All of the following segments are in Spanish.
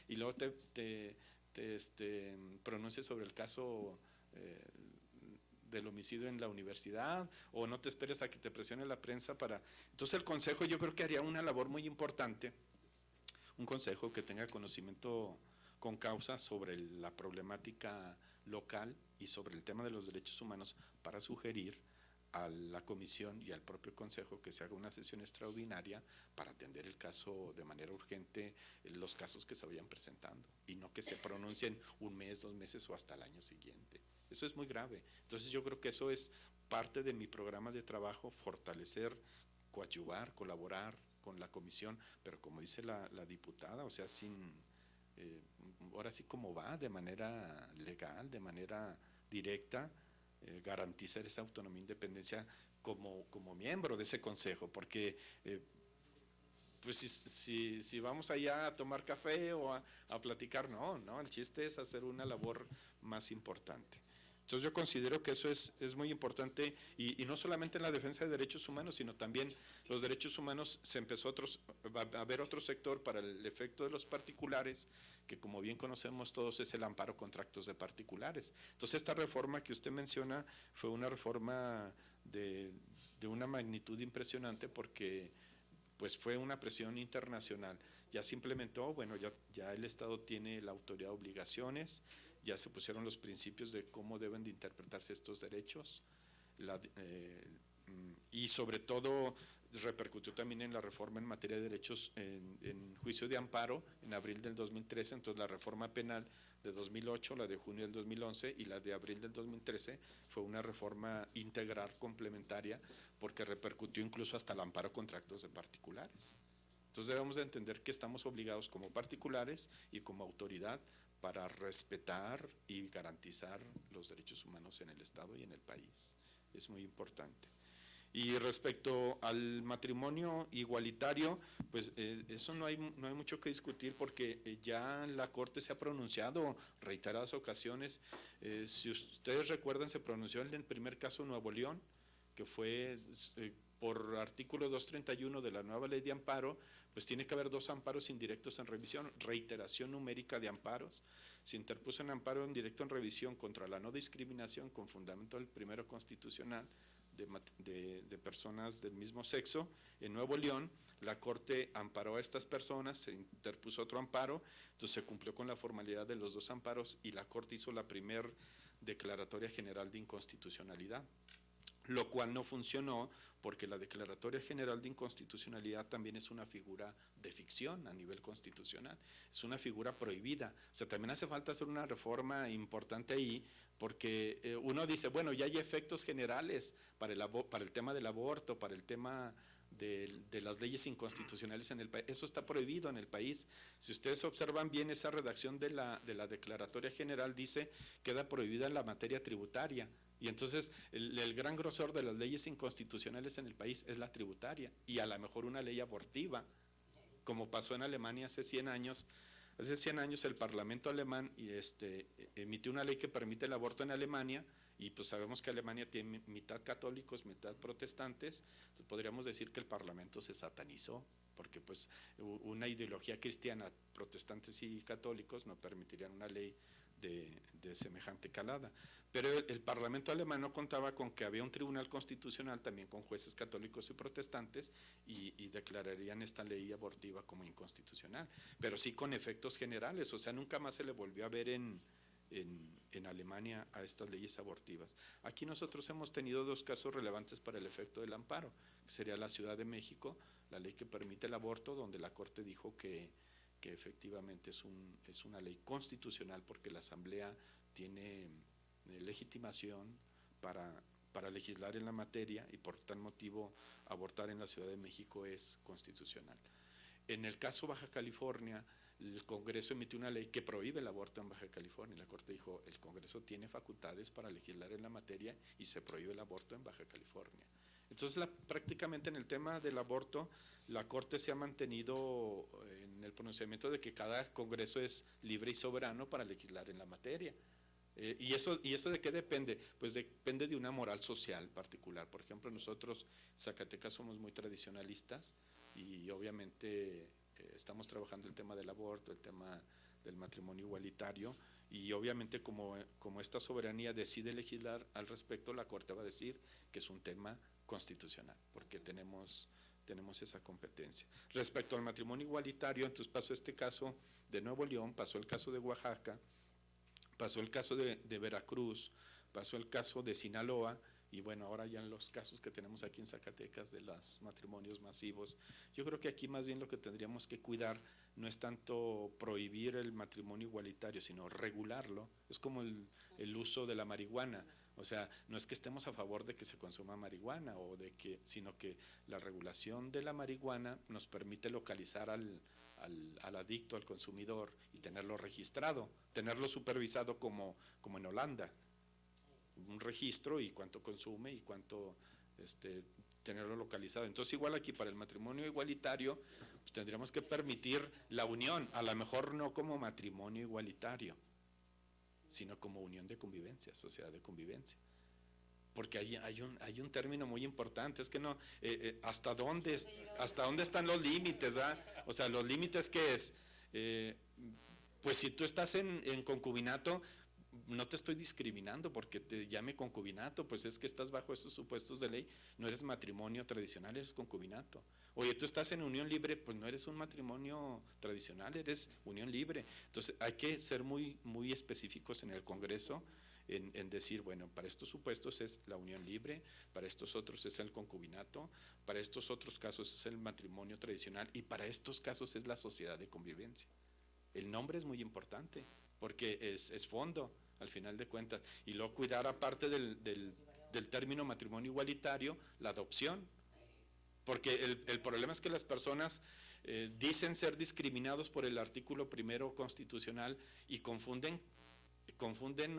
y luego te pronuncies sobre el caso del homicidio en la universidad, o no te esperes a que te presione la prensa para... Entonces el consejo yo creo que haría una labor muy importante, un consejo que tenga conocimiento con causa sobre la problemática local y sobre el tema de los derechos humanos para sugerir a la comisión y al propio consejo que se haga una sesión extraordinaria para atender el caso de manera urgente, los casos que se vayan presentando, y no que se pronuncien un mes, 2 meses o hasta el año siguiente. Eso es muy grave. Entonces yo creo que eso es parte de mi programa de trabajo, fortalecer, coadyuvar, colaborar con la comisión, pero como dice la diputada, o sea, eh, ahora sí como va, de manera legal, de manera directa, garantizar esa autonomía e independencia como miembro de ese consejo, porque pues si vamos allá a tomar café o a platicar, no, el chiste es hacer una labor más importante. Entonces yo considero que eso es muy importante, y no solamente en la defensa de derechos humanos, sino también los derechos humanos. Se empezó a ver otro sector para el efecto de los particulares, que como bien conocemos todos es el amparo contra actos de particulares. Entonces esta reforma que usted menciona fue una reforma de una magnitud impresionante, porque pues fue una presión internacional. Ya se implementó, bueno, ya el Estado tiene la autoridad de obligaciones, ya se pusieron los principios de cómo deben de interpretarse estos derechos, y sobre todo repercutió también en la reforma en materia de derechos en juicio de amparo en abril del 2013. Entonces la reforma penal de 2008, la de junio del 2011 y la de abril del 2013 fue una reforma integral complementaria, porque repercutió incluso hasta el amparo contra actos de particulares. Entonces debemos de entender que estamos obligados como particulares y como autoridad para respetar y garantizar los derechos humanos en el Estado y en el país. Es muy importante. Y respecto al matrimonio igualitario, pues eso no hay mucho que discutir, porque ya la Corte se ha pronunciado reiteradas ocasiones. Si ustedes recuerdan, se pronunció en el primer caso Nuevo León, que fue por artículo 231 de la nueva ley de amparo, pues tiene que haber 2 amparos indirectos en revisión, reiteración numérica de amparos. Se interpuso un amparo indirecto en revisión contra la no discriminación con fundamento del primero constitucional de personas del mismo sexo. En Nuevo León, la Corte amparó a estas personas, se interpuso otro amparo, entonces se cumplió con la formalidad de los 2 amparos, y la Corte hizo la primer declaratoria general de inconstitucionalidad, lo cual no funcionó, porque la Declaratoria General de Inconstitucionalidad también es una figura de ficción a nivel constitucional, es una figura prohibida. O sea, también hace falta hacer una reforma importante ahí, porque uno dice, bueno, ya hay efectos generales para el tema del aborto, para el tema de las leyes inconstitucionales en el país. Eso está prohibido en el país. Si ustedes observan bien, esa redacción de la Declaratoria General dice: queda prohibida la materia tributaria. Y entonces el gran grosor de las leyes inconstitucionales en el país es la tributaria, y a lo mejor una ley abortiva, como pasó en Alemania hace 100 años. Hace 100 años el Parlamento alemán emitió una ley que permite el aborto en Alemania, y pues sabemos que Alemania tiene mitad católicos, mitad protestantes. Entonces podríamos decir que el Parlamento se satanizó, porque pues una ideología cristiana, protestantes y católicos, no permitirían una ley de semejante calada. Pero el Parlamento alemán no contaba con que había un tribunal constitucional también con jueces católicos y protestantes, y declararían esta ley abortiva como inconstitucional, pero sí con efectos generales. O sea, nunca más se le volvió a ver en Alemania a estas leyes abortivas. Aquí nosotros hemos tenido 2 casos relevantes para el efecto del amparo, que sería la Ciudad de México, la ley que permite el aborto, donde la Corte dijo que efectivamente es una ley constitucional, porque la Asamblea tiene legitimación para legislar en la materia, y por tal motivo abortar en la Ciudad de México es constitucional. En el caso Baja California, el Congreso emitió una ley que prohíbe el aborto en Baja California, y la Corte dijo: el Congreso tiene facultades para legislar en la materia y se prohíbe el aborto en Baja California. Entonces prácticamente en el tema del aborto, la Corte se ha mantenido en el pronunciamiento de que cada Congreso es libre y soberano para legislar en la materia. ¿Y eso de qué depende? Pues depende de una moral social particular. Por ejemplo, nosotros, Zacatecas, somos muy tradicionalistas, y obviamente estamos trabajando el tema del aborto, el tema del matrimonio igualitario, y obviamente como esta soberanía decide legislar al respecto, la Corte va a decir que es un tema constitucional, porque tenemos esa competencia. Respecto al matrimonio igualitario, entonces pasó este caso de Nuevo León, pasó el caso de Oaxaca, pasó el caso de Veracruz, pasó el caso de Sinaloa, y bueno, ahora ya en los casos que tenemos aquí en Zacatecas de los matrimonios masivos, yo creo que aquí más bien lo que tendríamos que cuidar no es tanto prohibir el matrimonio igualitario, sino regularlo. Es como el uso de la marihuana. O sea, no es que estemos a favor de que se consuma marihuana, sino que la regulación de la marihuana nos permite localizar al adicto, al consumidor, y tenerlo registrado, tenerlo supervisado como en Holanda. Un registro y cuánto consume y cuánto tenerlo localizado. Entonces igual aquí para el matrimonio igualitario pues tendríamos que permitir la unión, a lo mejor no como matrimonio igualitario, sino como unión de convivencia, sociedad de convivencia. Porque hay un término muy importante, es que no, ¿hasta dónde están los límites? O sea, los límites que es, pues si tú estás en concubinato, no te estoy discriminando porque te llame concubinato, pues es que estás bajo esos supuestos de ley, no eres matrimonio tradicional, eres concubinato. Oye, tú estás en unión libre, pues no eres un matrimonio tradicional, eres unión libre. Entonces hay que ser muy, muy específicos en el Congreso en decir, bueno, para estos supuestos es la unión libre, para estos otros es el concubinato, para estos otros casos es el matrimonio tradicional y para estos casos es la sociedad de convivencia. El nombre es muy importante porque es fondo al final de cuentas, y luego cuidar aparte del término matrimonio igualitario, la adopción, porque el problema es que las personas dicen ser discriminados por el artículo 1 constitucional y confunden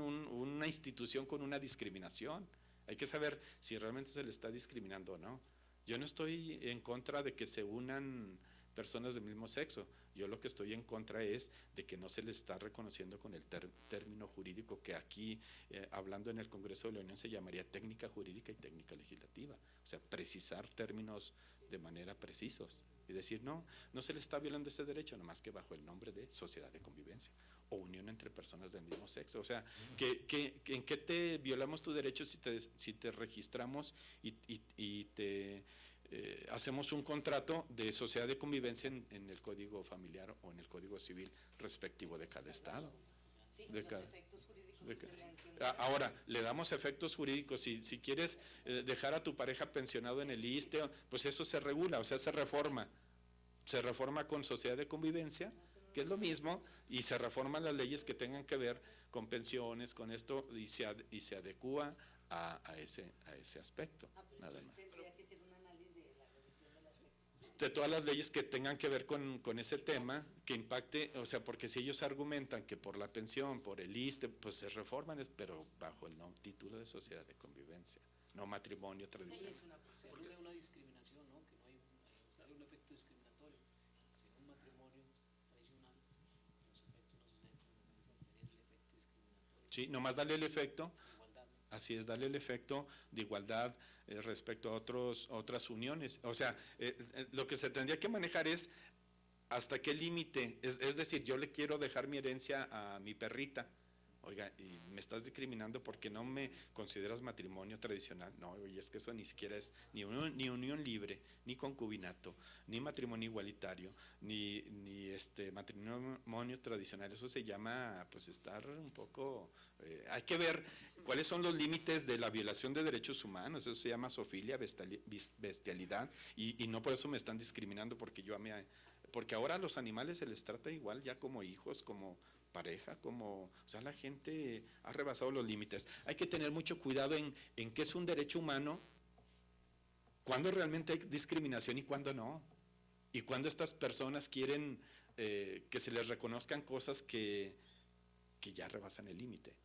una institución con una discriminación. Hay que saber si realmente se le está discriminando o no. Yo no estoy en contra de que se unan personas del mismo sexo. Yo lo que estoy en contra es de que no se le está reconociendo con el término jurídico que aquí, hablando en el Congreso de la Unión, se llamaría técnica jurídica y técnica legislativa. O sea, precisar términos de manera precisos y decir, no se le está violando ese derecho, nomás que bajo el nombre de sociedad de convivencia o unión entre personas del mismo sexo. O sea, ¿en qué te violamos tu derecho si te registramos y te hacemos un contrato de sociedad de convivencia en el Código Familiar o en el Código Civil respectivo de cada estado? Sí, los efectos jurídicos ahora, le damos efectos jurídicos. Si quieres dejar a tu pareja pensionado en el ISSSTE, pues eso se regula, o sea, se reforma con sociedad de convivencia, que es lo mismo, y se reforman las leyes que tengan que ver con pensiones, con esto, y se adecúa a ese aspecto, nada más. Tendría que ser un análisis de la revisión del aspecto. De todas las leyes que tengan que ver con ese tema, que impacte, o sea, porque si ellos argumentan que por la pensión, por el ISSSTE, pues se reforman, pero bajo el título de sociedad de convivencia, no matrimonio tradicional. Ocurre una discriminación, ¿no? Que no hay, o sea, hay un efecto discriminatorio. Si en un matrimonio tradicional los efectos no suceden como sería el efecto discriminatorio. Sí, nomás darle el efecto. Igualdad. Así es, darle el efecto de igualdad respecto a otras uniones. O sea, lo que se tendría que manejar es hasta qué límite. Es decir, yo le quiero dejar mi herencia a mi perrita. Oiga, y me estás discriminando porque no me consideras matrimonio tradicional. No, y es que eso ni siquiera es ni unión libre, ni concubinato, ni matrimonio igualitario, ni matrimonio tradicional. Eso se llama, pues, estar un poco. Hay que ver cuáles son los límites de la violación de derechos humanos. Eso se llama zoofilia, bestialidad, y no por eso me están discriminando porque ahora a los animales se les trata igual, ya como hijos, como pareja, o sea, la gente ha rebasado los límites. Hay que tener mucho cuidado en qué es un derecho humano, cuándo realmente hay discriminación y cuándo no, y cuándo estas personas quieren que se les reconozcan cosas que ya rebasan el límite.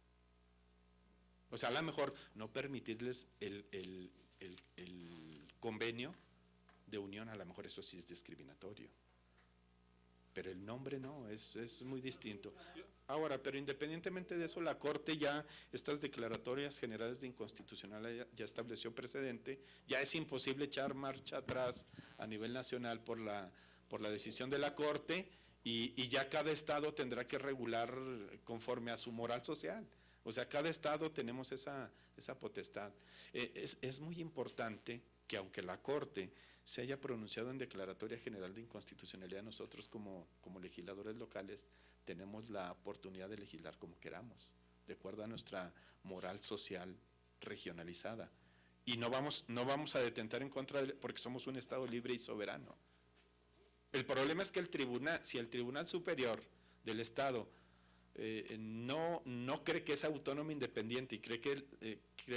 O sea, a lo mejor no permitirles el convenio de unión, a lo mejor eso sí es discriminatorio. Pero el nombre no, es muy distinto. Ahora, pero independientemente de eso, la Corte ya, estas declaratorias generales de inconstitucionalidad ya estableció precedente, ya es imposible echar marcha atrás a nivel nacional por por la decisión de la Corte, y ya cada estado tendrá que regular conforme a su moral social. O sea, cada estado tenemos esa potestad. Es muy importante que aunque la Corte se haya pronunciado en declaratoria general de inconstitucionalidad, nosotros como legisladores locales tenemos la oportunidad de legislar como queramos, de acuerdo a nuestra moral social regionalizada. Y no vamos a detentar en contra porque somos un Estado libre y soberano. El problema es que si el Tribunal Superior del Estado no cree que es autónomo e independiente y cree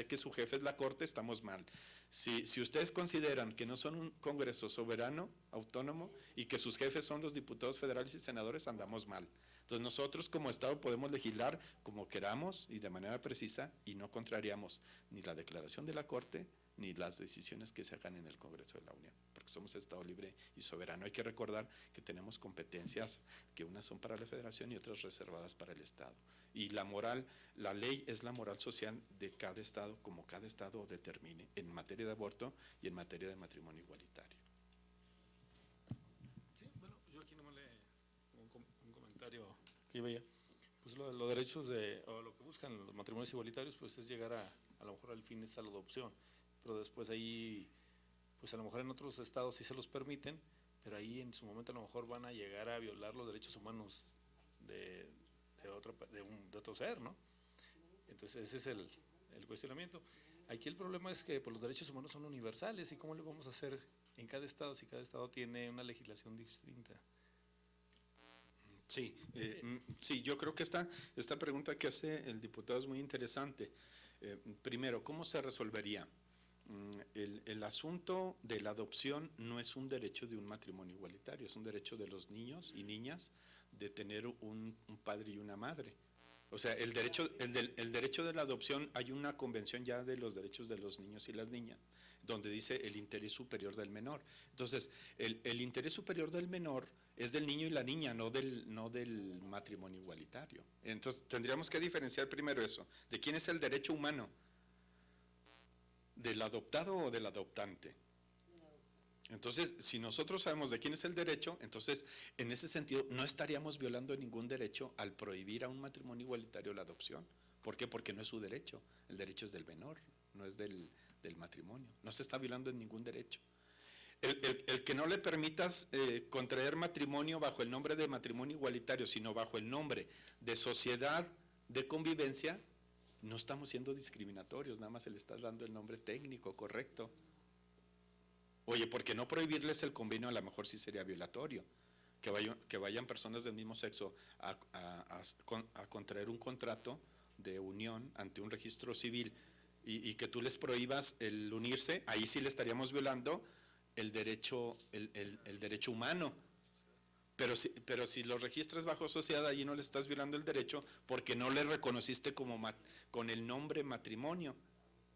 que su jefe es la Corte, estamos mal. Si ustedes consideran que no son un Congreso soberano, autónomo, y que sus jefes son los diputados federales y senadores, andamos mal. Entonces nosotros como Estado podemos legislar como queramos y de manera precisa, y no contrariamos ni la declaración de la Corte ni las decisiones que se hagan en el Congreso de la Unión, porque somos Estado libre y soberano. Hay que recordar que tenemos competencias que unas son para la Federación y otras reservadas para el Estado. Y la ley es la moral social de cada Estado, como cada Estado determine, en materia de aborto y en materia de matrimonio igualitario. Sí, bueno, yo aquí nomás un comentario que veía. Pues los derechos o lo que buscan los matrimonios igualitarios, pues es llegar a lo mejor al fin es a la adopción, pero después ahí, pues a lo mejor en otros estados sí se los permiten, pero ahí en su momento a lo mejor van a llegar a violar los derechos humanos de otro ser, ¿no? Entonces ese es el cuestionamiento. Aquí el problema es que pues, los derechos humanos son universales, ¿y cómo le vamos a hacer en cada estado si cada estado tiene una legislación distinta? Sí, yo creo que esta pregunta que hace el diputado es muy interesante. Primero, ¿cómo se resolvería? El asunto de la adopción no es un derecho de un matrimonio igualitario, es un derecho de los niños y niñas de tener un padre y una madre. O sea, el derecho de la adopción, hay una convención ya de los derechos de los niños y las niñas, donde dice el interés superior del menor. Entonces, el interés superior del menor es del niño y la niña, no del matrimonio igualitario. Entonces, tendríamos que diferenciar primero eso, de quién es el derecho humano, del adoptado o del adoptante. Entonces, si nosotros sabemos de quién es el derecho, entonces, en ese sentido, no estaríamos violando ningún derecho al prohibir a un matrimonio igualitario la adopción. ¿Por qué? Porque no es su derecho, el derecho es del menor, no es del matrimonio. No se está violando en ningún derecho. El que no le permitas contraer matrimonio bajo el nombre de matrimonio igualitario, sino bajo el nombre de sociedad de convivencia, no estamos siendo discriminatorios, nada más se le está dando el nombre técnico correcto. Oye, ¿por qué no prohibirles el convenio? A lo mejor sí sería violatorio, que vayan personas del mismo sexo a contraer un contrato de unión ante un registro civil y que tú les prohíbas el unirse, ahí sí le estaríamos violando el derecho humano. Pero si lo registras bajo sociedad, allí no le estás violando el derecho porque no le reconociste con el nombre matrimonio.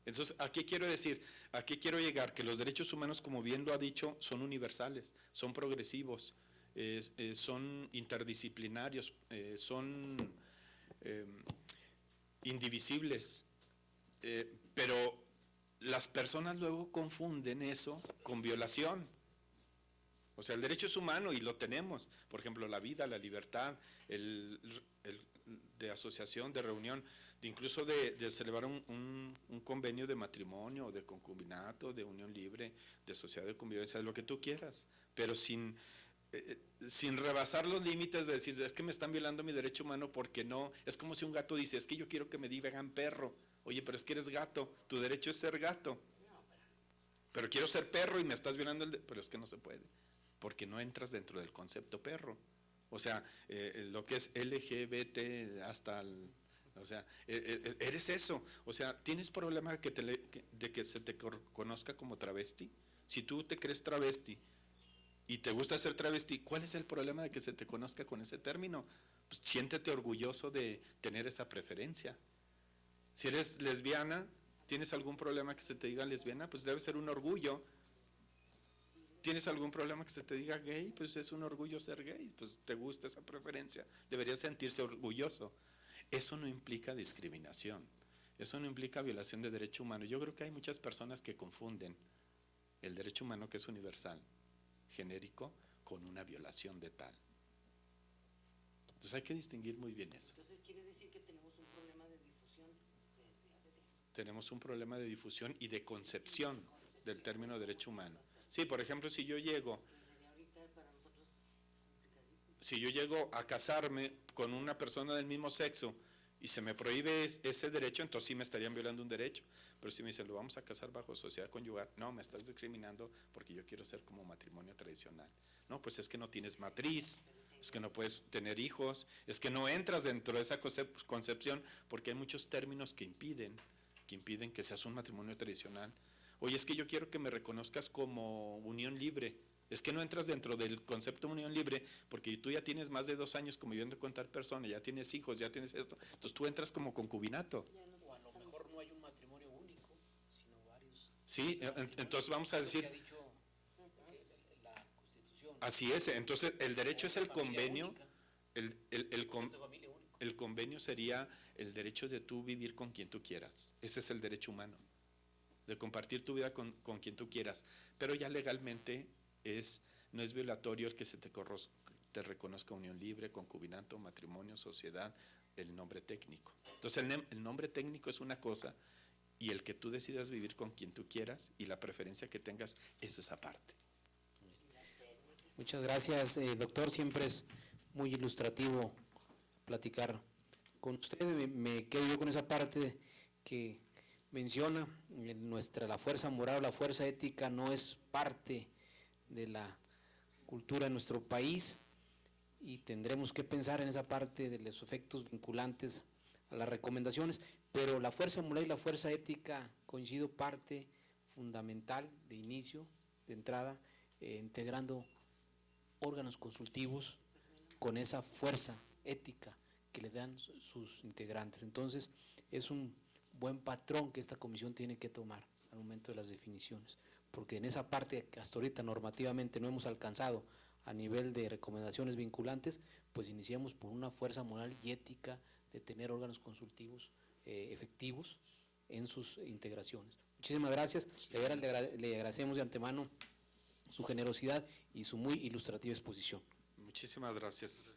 Entonces, ¿a qué quiero decir? ¿A qué quiero llegar? Que los derechos humanos, como bien lo ha dicho, son universales, son progresivos, son interdisciplinarios, son indivisibles, pero las personas luego confunden eso con violación. O sea, el derecho es humano y lo tenemos. Por ejemplo, la vida, la libertad, el de asociación, de reunión, incluso de celebrar un convenio de matrimonio, de concubinato, de unión libre, de sociedad de convivencia, de lo que tú quieras, pero sin rebasar los límites de decir, es que me están violando mi derecho humano porque no. Es como si un gato dice, es que yo quiero que me digan perro. Oye, pero es que eres gato, tu derecho es ser gato. Pero quiero ser perro y me estás violando pero es que no se puede, porque no entras dentro del concepto perro. O sea, lo que es LGBT hasta o sea, eres eso. O sea, ¿tienes problema de que se te conozca como travesti? Si tú te crees travesti y te gusta ser travesti, ¿cuál es el problema de que se te conozca con ese término? Pues siéntete orgulloso de tener esa preferencia. Si eres lesbiana, ¿tienes algún problema que se te diga lesbiana? Pues debe ser un orgullo. ¿Tienes algún problema que se te diga gay? Pues es un orgullo ser gay, pues te gusta esa preferencia, deberías sentirse orgulloso. Eso no implica discriminación, eso no implica violación de derecho humano. Yo creo que hay muchas personas que confunden el derecho humano, que es universal, genérico, con una violación de tal. Entonces hay que distinguir muy bien eso. Entonces quiere decir que tenemos un problema de difusión desde hace tiempo. Tenemos un problema de difusión y de concepción del término derecho humano. Sí, por ejemplo, si yo llego a casarme con una persona del mismo sexo y se me prohíbe ese derecho, entonces sí me estarían violando un derecho. Pero si me dicen, lo vamos a casar bajo sociedad conyugal, no, me estás discriminando porque yo quiero ser como matrimonio tradicional. No, pues es que no tienes matriz, es que no puedes tener hijos, es que no entras dentro de esa concepción porque hay muchos términos que impiden que seas un matrimonio tradicional. Oye, es que yo quiero que me reconozcas como unión libre. Es que no entras dentro del concepto de unión libre porque tú ya tienes más de 2 años conviviendo con tal persona, ya tienes hijos, ya tienes esto. Entonces tú entras como concubinato. O a lo mejor no hay un matrimonio único, sino varios. Sí, entonces vamos a decir… La Constitución. Así es, entonces el derecho es el convenio, Familia única. el convenio sería el derecho de tú vivir con quien tú quieras. Ese es el derecho humano, de compartir tu vida con quien tú quieras. Pero ya legalmente no es violatorio el que se te reconozca unión libre, concubinato, matrimonio, sociedad, el nombre técnico. Entonces el nombre técnico es una cosa y el que tú decidas vivir con quien tú quieras y la preferencia que tengas, eso es aparte. Muchas gracias, doctor. Siempre es muy ilustrativo platicar con usted. Me quedo yo con esa parte que menciona, la fuerza moral, la fuerza ética no es parte de la cultura de nuestro país y tendremos que pensar en esa parte de los efectos vinculantes a las recomendaciones, pero la fuerza moral y la fuerza ética, coincido, parte fundamental de inicio, de entrada, integrando órganos consultivos con esa fuerza ética que le dan sus integrantes. Entonces, es un buen patrón que esta comisión tiene que tomar al momento de las definiciones, porque en esa parte que hasta ahorita normativamente no hemos alcanzado a nivel de recomendaciones vinculantes, pues iniciamos por una fuerza moral y ética de tener órganos consultivos efectivos en sus integraciones. Muchísimas gracias, le agradecemos de antemano su generosidad y su muy ilustrativa exposición. Muchísimas gracias.